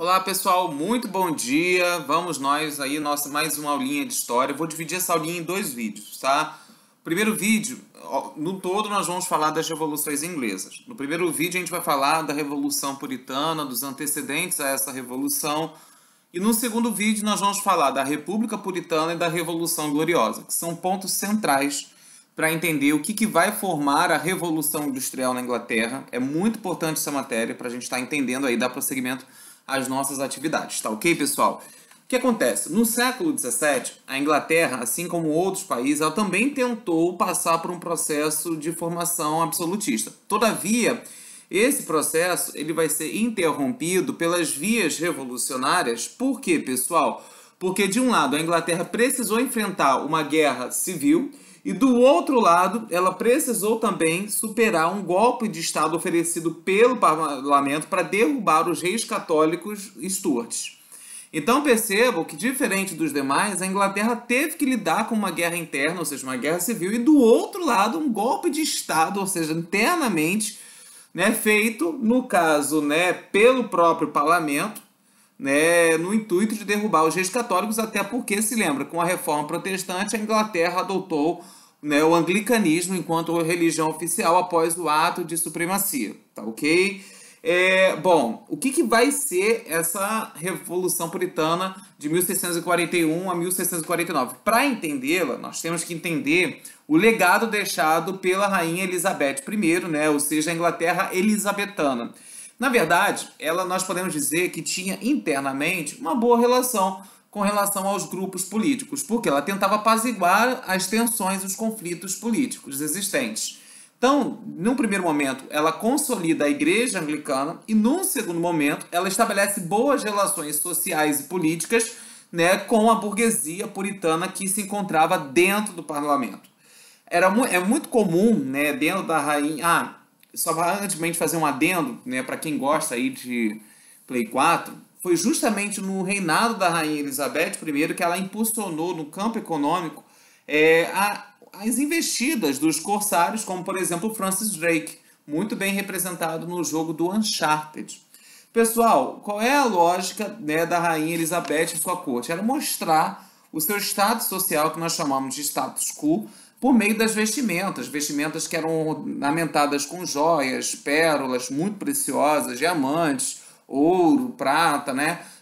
Olá pessoal, muito bom dia. Vamos nós aí, mais uma aulinha de história. Eu vou dividir essa aulinha em dois vídeos, tá? Primeiro vídeo, no todo nós vamos falar das revoluções inglesas. No primeiro vídeo a gente vai falar da Revolução Puritana, dos antecedentes a essa revolução. E no segundo vídeo nós vamos falar da República Puritana e da Revolução Gloriosa, que são pontos centrais para entender o que vai formar a Revolução Industrial na Inglaterra. É muito importante essa matéria para a gente estar entendendo aí, dar prosseguimento às nossas atividades, tá ok, pessoal? O que acontece? No século XVII, a Inglaterra, assim como outros países, ela também tentou passar por um processo de formação absolutista. Todavia, esse processo ele vai ser interrompido pelas vias revolucionárias. Por quê, pessoal? Porque, de um lado, a Inglaterra precisou enfrentar uma guerra civil e, do outro lado, ela precisou também superar um golpe de Estado oferecido pelo parlamento para derrubar os reis católicos Stuarts. Então percebam que, diferente dos demais, a Inglaterra teve que lidar com uma guerra interna, ou seja, uma guerra civil, e do outro lado um golpe de Estado, ou seja, internamente, feito, no caso, pelo próprio parlamento, no intuito de derrubar os reis católicos, até porque, se lembra, com a reforma protestante, a Inglaterra adotou o anglicanismo enquanto religião oficial após o ato de supremacia, tá ok? Bom, o que vai ser essa Revolução Puritana de 1641 a 1649? Para entendê-la, nós temos que entender o legado deixado pela rainha Elizabeth I, ou seja, a Inglaterra elisabetana. Na verdade, nós podemos dizer que tinha internamente uma boa relação com relação aos grupos políticos, porque ela tentava apaziguar as tensões e os conflitos políticos existentes. Então, num primeiro momento, ela consolida a Igreja Anglicana e, num segundo momento, ela estabelece boas relações sociais e políticas com a burguesia puritana que se encontrava dentro do parlamento. É muito comum, dentro da rainha... só para antes de fazer um adendo, para quem gosta aí de Play 4, foi justamente no reinado da rainha Elizabeth I que ela impulsionou no campo econômico as investidas dos corsários, como por exemplo Francis Drake, muito bem representado no jogo do Uncharted. Pessoal, qual é a lógica da rainha Elizabeth e sua corte? Era mostrar o seu status social, que nós chamamos de status quo, por meio das vestimentas que eram ornamentadas com joias, pérolas muito preciosas, diamantes, ouro, prata,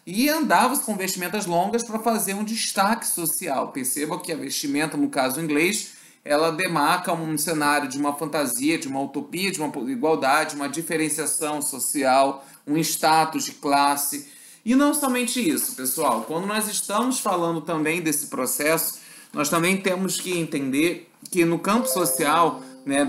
e andava com vestimentas longas para fazer um destaque social. Perceba que a vestimenta, no caso inglês, ela demarca um cenário de uma fantasia, de uma utopia, de uma igualdade, uma diferenciação social, um status de classe. E não somente isso, pessoal. Quando nós estamos falando também desse processo, nós também temos que entender que no campo social,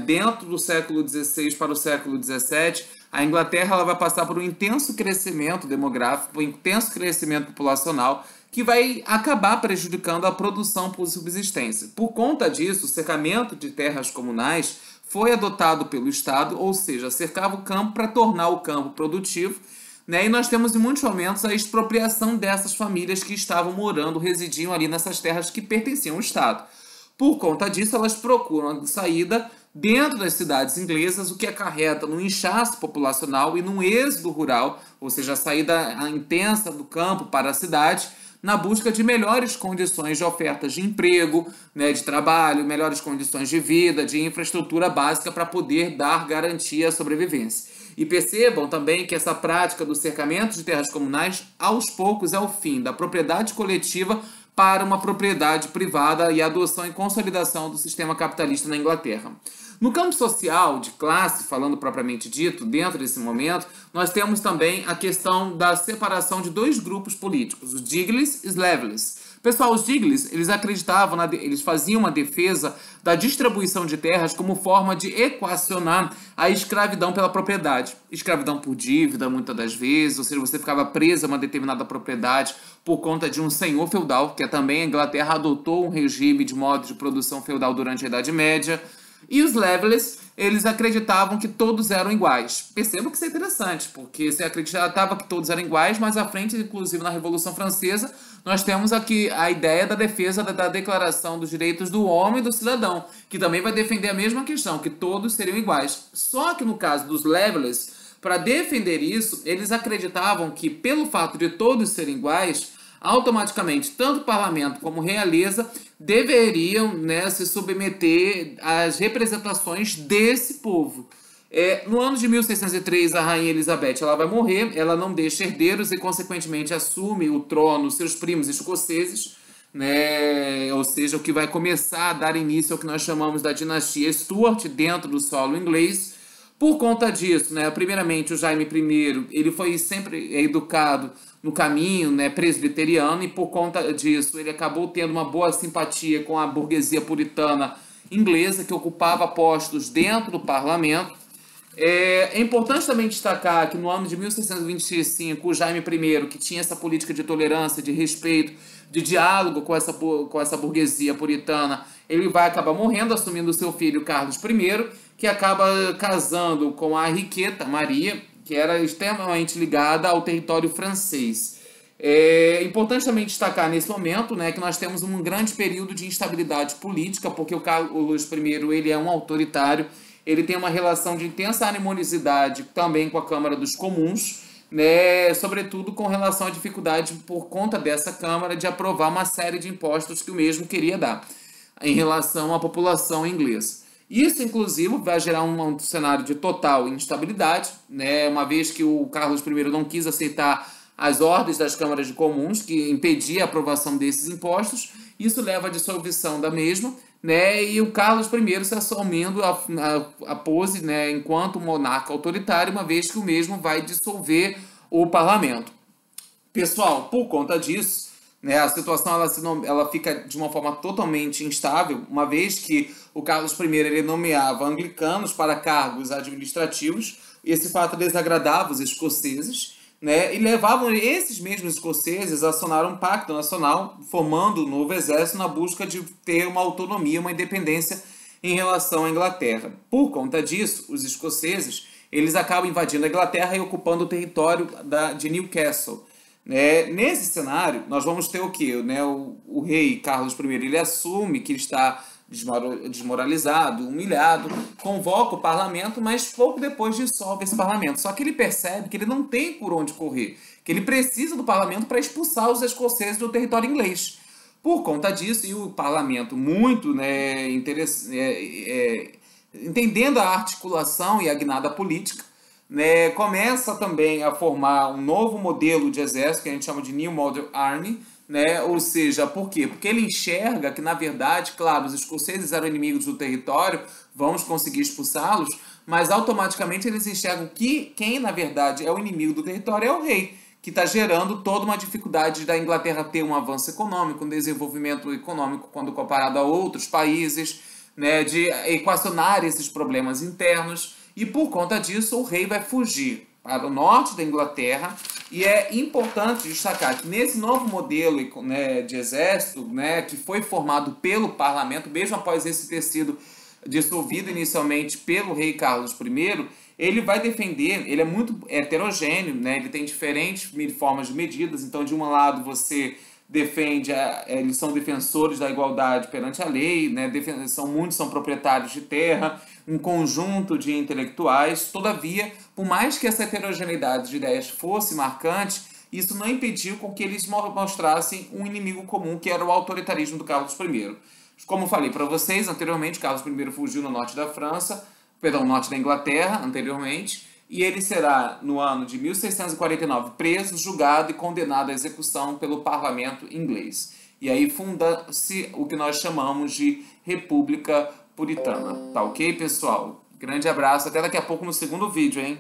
dentro do século XVI para o século XVII, a Inglaterra ela vai passar por um intenso crescimento demográfico, um intenso crescimento populacional, que vai acabar prejudicando a produção por subsistência. Por conta disso, o cercamento de terras comunais foi adotado pelo Estado, ou seja, cercava o campo para tornar o campo produtivo, e nós temos em muitos momentos a expropriação dessas famílias que estavam morando, residiam ali nessas terras que pertenciam ao Estado. Por conta disso, elas procuram a saída dentro das cidades inglesas, o que acarreta num inchaço populacional e num êxodo rural, ou seja, a saída intensa do campo para a cidade, na busca de melhores condições de ofertas de emprego, de trabalho, melhores condições de vida, de infraestrutura básica para poder dar garantia à sobrevivência. E percebam também que essa prática do cercamento de terras comunais, aos poucos, é o fim da propriedade coletiva para uma propriedade privada e a adoção e consolidação do sistema capitalista na Inglaterra. No campo social, de classe, falando propriamente dito, dentro desse momento, nós temos também a questão da separação de dois grupos políticos, os Diglis e os Levelis. Pessoal, os Diglis, eles acreditavam, eles faziam uma defesa da distribuição de terras como forma de equacionar a escravidão pela propriedade. Escravidão por dívida, muitas das vezes, ou seja, você ficava preso a uma determinada propriedade por conta de um senhor feudal, que também a Inglaterra adotou um regime de modo de produção feudal durante a Idade Média. E os Levelis, eles acreditavam que todos eram iguais. Perceba que isso é interessante, porque você acreditava que todos eram iguais, mas à frente, inclusive na Revolução Francesa, nós temos aqui a ideia da defesa da Declaração dos Direitos do Homem e do Cidadão, que também vai defender a mesma questão, que todos seriam iguais. Só que no caso dos Levelis, Para defender isso, eles acreditavam que, pelo fato de todos serem iguais, automaticamente, tanto o parlamento como realeza deveriam, né, se submeter às representações desse povo. No ano de 1603, a rainha Elizabeth ela vai morrer, ela não deixa herdeiros e, consequentemente, assume o trono seus primos escoceses, né? Ou seja, o que vai começar a dar início ao que nós chamamos da dinastia Stuart dentro do solo inglês. Por conta disso, né, primeiramente o Jaime I, ele foi sempre educado no caminho, né, presbiteriano, e por conta disso ele acabou tendo uma boa simpatia com a burguesia puritana inglesa, que ocupava postos dentro do parlamento. É importante também destacar que no ano de 1625, o Jaime I, que tinha essa política de tolerância, de respeito, de diálogo com essa burguesia puritana, ele vai acabar morrendo, assumindo seu filho Carlos I, que acaba casando com a Henriqueta Maria, que era extremamente ligada ao território francês. É importante também destacar nesse momento, né, que nós temos um grande período de instabilidade política, porque o Carlos I ele é um autoritário, ele tem uma relação de intensa animosidade também com a Câmara dos Comuns, né, sobretudo com relação à dificuldade por conta dessa Câmara de aprovar uma série de impostos que o mesmo queria dar em relação à população inglesa. Isso, inclusive, vai gerar um cenário de total instabilidade, né, uma vez que o Carlos I não quis aceitar as ordens das câmaras de comuns, que impedia a aprovação desses impostos. Isso leva à dissolução da mesma, né, e o Carlos I se assumindo a pose, né, enquanto monarca autoritário, uma vez que o mesmo vai dissolver o parlamento. Pessoal, por conta disso, né, a situação ela fica de uma forma totalmente instável, uma vez que o Carlos I ele nomeava anglicanos para cargos administrativos. Esse fato desagradava os escoceses, né, e levavam esses mesmos escoceses a acionar um pacto nacional, formando um novo exército na busca de ter uma autonomia, uma independência em relação à Inglaterra. Por conta disso, os escoceses eles acabam invadindo a Inglaterra e ocupando o território de Newcastle. Nesse cenário, nós vamos ter o quê? O rei Carlos I ele assume que ele está desmoralizado, humilhado, convoca o parlamento, mas pouco depois dissolve esse parlamento. Só que ele percebe que ele não tem por onde correr, que ele precisa do parlamento para expulsar os escoceses do território inglês. Por conta disso, e o parlamento muito, né, entendendo a articulação e a guinada política, né, começa também a formar um novo modelo de exército, que a gente chama de New Model Army, né? Ou seja, por quê? Porque ele enxerga que, na verdade, claro, os escoceses eram inimigos do território, vamos conseguir expulsá-los, mas automaticamente eles enxergam que quem, na verdade, é o inimigo do território é o rei, que está gerando toda uma dificuldade da Inglaterra ter um avanço econômico, um desenvolvimento econômico quando comparado a outros países, né, de equacionar esses problemas internos. E por conta disso, o rei vai fugir para o norte da Inglaterra. E é importante destacar que nesse novo modelo, né, de exército, né, que foi formado pelo parlamento, mesmo após esse ter sido dissolvido inicialmente pelo rei Carlos I, ele vai defender, ele é muito heterogêneo, né, ele tem diferentes formas de medidas. Então, de um lado, você defende, eles são defensores da igualdade perante a lei, né, muitos são proprietários de terra, um conjunto de intelectuais. Todavia, por mais que essa heterogeneidade de ideias fosse marcante, isso não impediu com que eles mostrassem um inimigo comum, que era o autoritarismo do Carlos I. Como falei para vocês anteriormente, Carlos I fugiu no norte da norte da Inglaterra, anteriormente, e ele será, no ano de 1649, preso, julgado e condenado à execução pelo parlamento inglês. E aí funda-se o que nós chamamos de República Puritana. Tá ok, pessoal? Grande abraço, até daqui a pouco no segundo vídeo, hein?